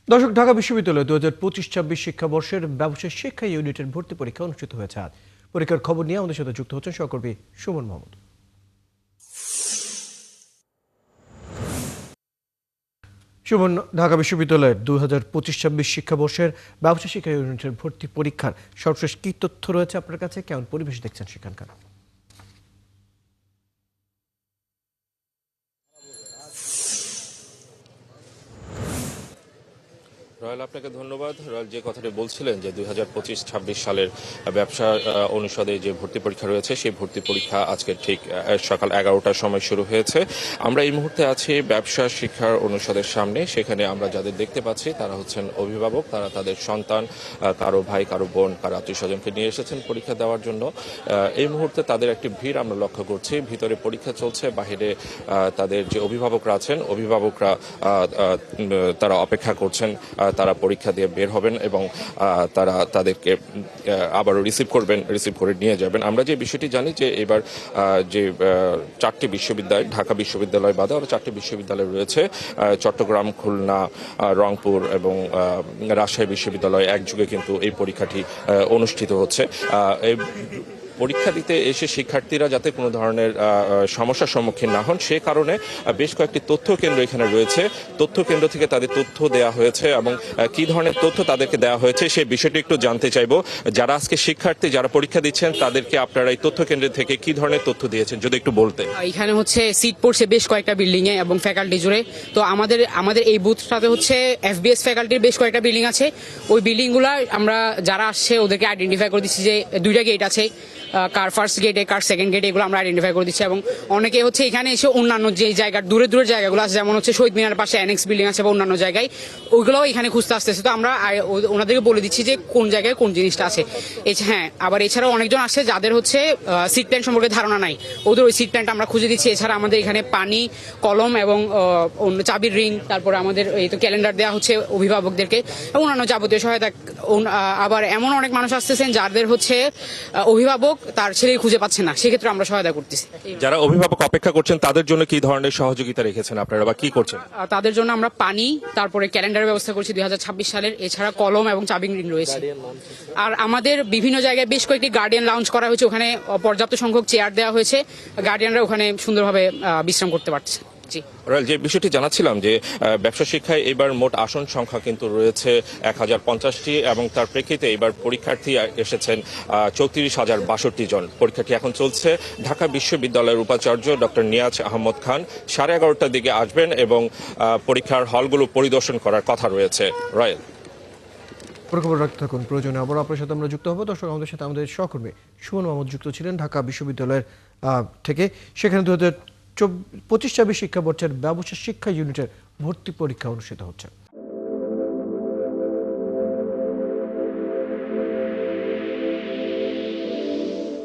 দর্শক, ঢাকা বিশ্ববিদ্যালয়ে 2025-26 শিক্ষাবর্ষের ব্যবসায় শিক্ষা ইউনিটের ভর্তি পরীক্ষা অনুষ্ঠিত হয়েছে আজ। পরীক্ষার খবর নিয়ে আমাদের সাথে যুক্ত হচ্ছেন সহকর্মী সুমন মাহমুদ। সুমন, ঢাকা বিশ্ববিদ্যালয়ের 2025-26 শিক্ষাবর্ষের ব্যবসায় শিক্ষা ইউনিটের ভর্তি পরীক্ষার সর্বশেষ কি তথ্য রয়েছে আপনার কাছে? কেমন পরিবেশ দেখছেন সেখানকার? রয়্যাল, আপনাকে ধন্যবাদ। রয়্যাল, যে কথাটি বলছিলেন যে 2025-26 সালের ব্যবসা অনুষদে যে ভর্তি পরীক্ষা রয়েছে সেই ভর্তি পরীক্ষা আজকে ঠিক সকাল 11টার সময় শুরু হয়েছে। আমরা এই মুহূর্তে আছি ব্যবসা শিক্ষার অনুষদের সামনে। সেখানে আমরা যাদের দেখতে পাচ্ছি তারা হচ্ছেন অভিভাবক, তারা তাদের সন্তান, কারো ভাই, কারো বোন, কারো আত্মীয় স্বজনকে নিয়ে এসেছেন পরীক্ষা দেওয়ার জন্য। এই মুহূর্তে তাদের একটি ভিড় আমরা লক্ষ্য করছি। ভিতরে পরীক্ষা চলছে, বাহিরে তাদের যে অভিভাবকরা আছেন অভিভাবকরা তারা অপেক্ষা করছেন, তারা পরীক্ষা দিয়ে বের হবেন এবং তারা তাদেরকে আবারও রিসিভ করে নিয়ে যাবেন। আমরা যে বিষয়টি জানি যে এবার যে 4টি বিশ্ববিদ্যালয়, ঢাকা বিশ্ববিদ্যালয় বাদে আরও 4টি বিশ্ববিদ্যালয় রয়েছে, চট্টগ্রাম, খুলনা, রংপুর এবং রাজশাহী বিশ্ববিদ্যালয় একযোগে কিন্তু এই পরীক্ষাটি অনুষ্ঠিত হচ্ছে। এই পরীক্ষা দিতে এসে শিক্ষার্থীরা যাতে কোনো ধরনের সমস্যার সম্মুখীন না হন সে কারণে বেশ কয়েকটি তথ্য কেন্দ্র এখানে রয়েছে। তথ্য কেন্দ্র থেকে তাদের তথ্য দেওয়া হয়েছে এবং কি ধরনের তথ্য তাদেরকে দেওয়া হয়েছে সেই বিষয়টি একটু জানতে চাইবো। যারা আজকে শিক্ষার্থী, যারা পরীক্ষা দিচ্ছেন, তাদেরকে আপনারা এই তথ্য কেন্দ্র থেকে কি ধরনের তথ্য দিয়েছেন যদি একটু বলতে। এখানে হচ্ছে সিট পড়ছে বেশ কয়েকটা বিল্ডিং এ এবং ফ্যাকাল্টি জুড়ে। তো আমাদের এই বুথটাতে হচ্ছে এফবিএস ফ্যাকাল্টির বেশ কয়েকটা বিল্ডিং আছে। ওই বিল্ডিং গুলা আমরা যারা আসছে ওদেরকে আইডেন্টিফাই করে দিচ্ছি যে 2টা গেট আছে, কার ফার্স্ট গেটে, কার সেকেন্ড গেটে, এগুলো আমরা আইডেন্টিফাই করে দিচ্ছি। এবং অনেকে হচ্ছে এখানে এসে অন্যান্য যে জায়গা দূরের জায়গাগুলো আছে, যেমন হচ্ছে শহীদ মিনার পাশে অ্যানেক্স বিল্ডিং আছে বা অন্যান্য জায়গায়, ওইগুলোও এখানে খুঁজতে আসতেছে। তো আমরা ওনাদেরকে বলে দিচ্ছি যে কোন জায়গায় কোন জিনিসটা আছে। হ্যাঁ, আবার এছাড়াও অনেকজন আসছে যাদের হচ্ছে সিট প্ল্যান সম্পর্কে ধারণা নাই, ওদের ওই সিট প্ল্যানটা আমরা খুঁজে দিচ্ছি। এছাড়া আমাদের এখানে পানি, কলম এবং চাবির রিং, তারপরে আমাদের এই তো ক্যালেন্ডার দেওয়া হচ্ছে অভিভাবকদেরকে এবং অন্যান্য যাবতীয় সহায়তা। আবার এমন অনেক মানুষ আসতেছেন যাদের হচ্ছে অভিভাবক তার ছেলে খুঁজে পাচ্ছে না, সেক্ষেত্রে আমরা সহায়তা করতেছি। যারা অভিভাবক অপেক্ষা করছেন তাদের জন্য কি ধরনের সহযোগিতা রেখেছেন আপনারা বা কি করছেন? তাদের জন্য আমরা পানি, তারপরে ক্যালেন্ডারের ব্যবস্থা করছি 2026 সালের। এছাড়া কলম এবং চাবি রিং রয়েছে। আর আমাদের বিভিন্ন জায়গায় বেশ কয়েকটি গার্ডিয়ান লাউঞ্জ করা হয়েছে, ওখানে পর্যাপ্ত সংখ্যক চেয়ার দেওয়া হয়েছে, গার্ডিয়ানরা ওখানে সুন্দরভাবে বিশ্রাম করতে পারছে। যে বিষয়টি জানাচ্ছিলাম যে ব্যবসা শিক্ষায় এবার মোট আসন সংখ্যা কিন্তু রয়েছে 1050টি এবং তার প্রেক্ষিতে এবার পরীক্ষার্থী এসেছেন 34,062 জন। পরীক্ষাটি এখন চলছে। ঢাকা বিশ্ববিদ্যালয়ের উপাচার্য ডক্টর নিয়াজ আহমদ খান 11:30টার দিকে আসবেন এবং পরীক্ষার হলগুলো পরিদর্শন করার কথা রয়েছে। রয়্যাল, খবর রাখতে থাকুন, প্রয়োজনে আবার আপনার সাথে আমরা যুক্ত হবো। দর্শক, আমাদের সাথে আমাদের সহকর্মী সুমন মাহমুদ যুক্ত ছিলেন ঢাকা বিশ্ববিদ্যালয়ের থেকে। সেখানে 2025-26 শিক্ষাবর্ষের ব্যবসায় শিক্ষা ইউনিটের ভর্তি পরীক্ষা অনুষ্ঠিত হচ্ছে।